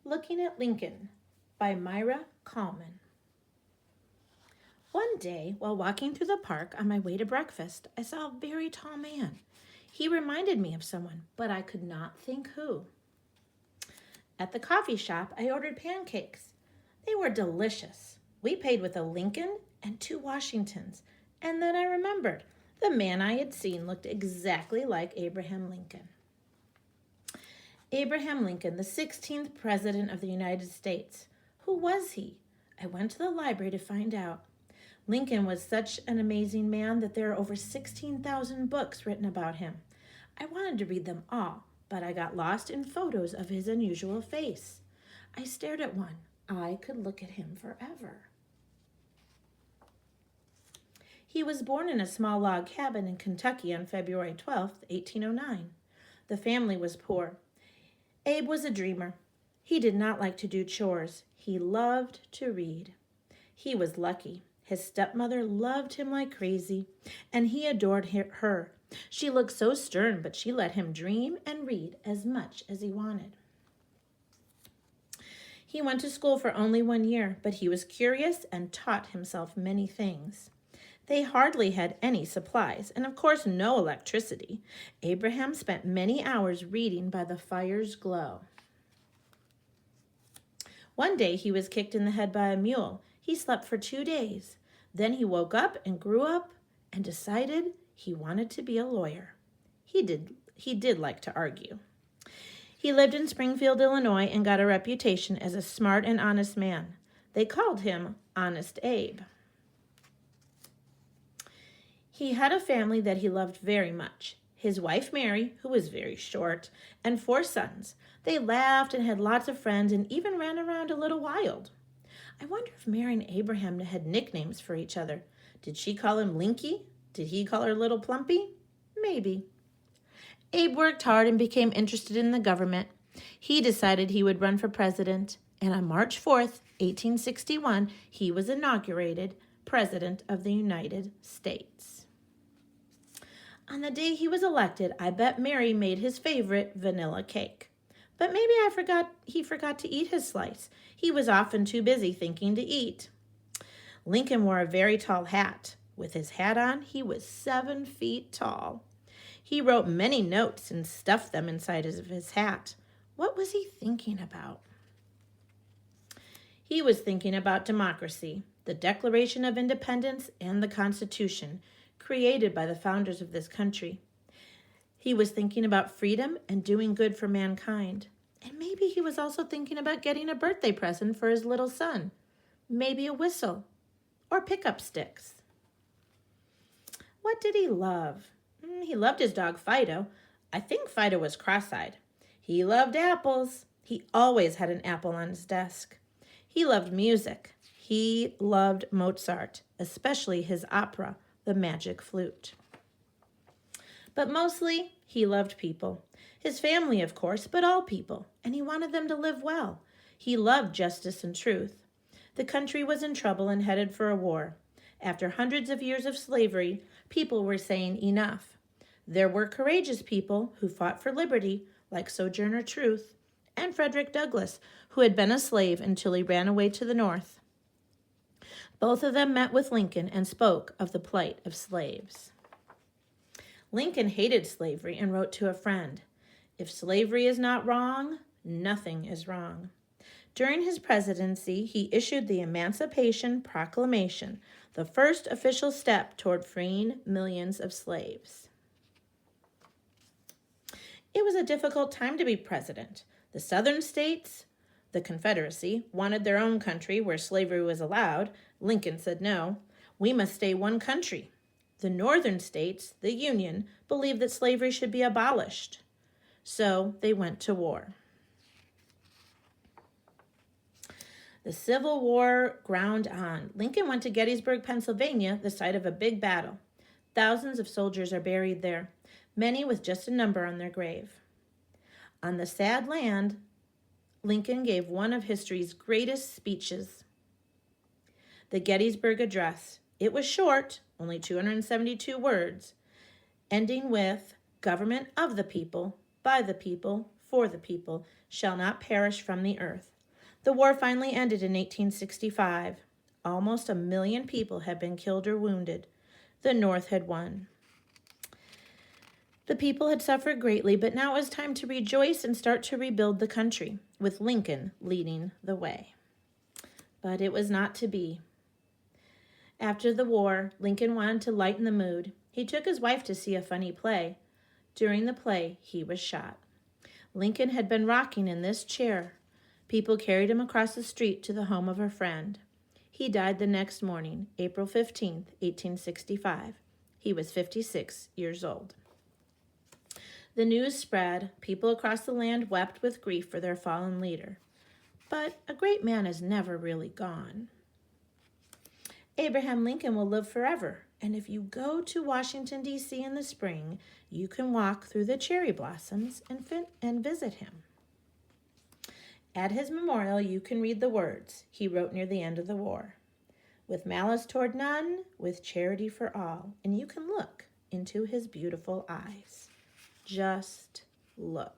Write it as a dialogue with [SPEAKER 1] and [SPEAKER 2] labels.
[SPEAKER 1] Looking at Lincoln by Myra Kallman. One day, while walking through the park on my way to breakfast, I saw a very tall man. He reminded me of someone, but I could not think who. At the coffee shop, I ordered pancakes. They were delicious. We paid with a Lincoln and 2 Washingtons, and then I remembered the man I had seen looked exactly like Abraham Lincoln. Abraham Lincoln, the 16th President of the United States. Who was he? I went to the library to find out. Lincoln was such an amazing man that there are over 16,000 books written about him. I wanted to read them all, but I got lost in photos of his unusual face. I stared at one. I could look at him forever. He was born in a small log cabin in Kentucky on February 12, 1809. The family was poor. Abe was a dreamer. He did not like to do chores. He loved to read. He was lucky. His stepmother loved him like crazy, and he adored her. She looked so stern, but she let him dream and read as much as he wanted. He went to school for only 1 year, but he was curious and taught himself many things. They hardly had any supplies, and of course no electricity. Abraham spent many hours reading by the fire's glow. One day he was kicked in the head by a mule. He slept for 2 days. Then he woke up and grew up and decided he wanted to be a lawyer. He did like to argue. He lived in Springfield, Illinois, and got a reputation as a smart and honest man. They called him Honest Abe. He had a family that he loved very much. His wife, Mary, who was very short, and 4 sons. They laughed and had lots of friends and even ran around a little wild. I wonder if Mary and Abraham had nicknames for each other. Did she call him Linky? Did he call her Little Plumpy? Maybe. Abe worked hard and became interested in the government. He decided he would run for president, and on March 4th, 1861, he was inaugurated President of the United States. On the day he was elected, I bet Mary made his favorite vanilla cake. But maybe he forgot to eat his slice. He was often too busy thinking to eat. Lincoln wore a very tall hat. With his hat on, he was 7 feet tall. He wrote many notes and stuffed them inside of his hat. What was he thinking about? He was thinking about democracy, the Declaration of Independence, and the Constitution, created by the founders of this country. He was thinking about freedom and doing good for mankind. And maybe he was also thinking about getting a birthday present for his little son. Maybe a whistle or pickup sticks. What did he love? He loved his dog Fido. I think Fido was cross-eyed. He loved apples. He always had an apple on his desk. He loved music. He loved Mozart, especially his opera, The Magic Flute. But mostly, he loved people. His family, of course, but all people, and he wanted them to live well. He loved justice and truth. The country was in trouble and headed for a war. After hundreds of years of slavery, people were saying enough. There were courageous people who fought for liberty, like Sojourner Truth, and Frederick Douglass, who had been a slave until he ran away to the North. Both of them met with Lincoln and spoke of the plight of slaves. Lincoln hated slavery and wrote to a friend, "If slavery is not wrong, nothing is wrong." During his presidency, he issued the Emancipation Proclamation, the first official step toward freeing millions of slaves. It was a difficult time to be president. The southern states, the Confederacy, wanted their own country where slavery was allowed. Lincoln said no. We must stay one country. The northern states, the Union, believed that slavery should be abolished. So they went to war. The Civil War ground on. Lincoln went to Gettysburg, Pennsylvania, the site of a big battle. Thousands of soldiers are buried there, many with just a number on their grave. On the sad land, Lincoln gave one of history's greatest speeches, the Gettysburg Address. It was short, only 272 words, ending with, "Government of the people, by the people, for the people, shall not perish from the earth The war finally ended in 1865. Almost 1 million people had been killed or wounded. The North had won. The people had suffered greatly, but now it was time to rejoice and start to rebuild the country, with Lincoln leading the way. But it was not to be. After the war, Lincoln wanted to lighten the mood. He took his wife to see a funny play. During the play, he was shot. Lincoln had been rocking in this chair. People carried him across the street to the home of a friend. He died the next morning, April 15th, 1865. He was 56 years old. The news spread. People across the land wept with grief for their fallen leader. But a great man is never really gone. Abraham Lincoln will live forever, and if you go to Washington, D.C. in the spring, you can walk through the cherry blossoms and visit him. At his memorial, you can read the words he wrote near the end of the war. With malice toward none, with charity for all, and you can look into his beautiful eyes. Just look.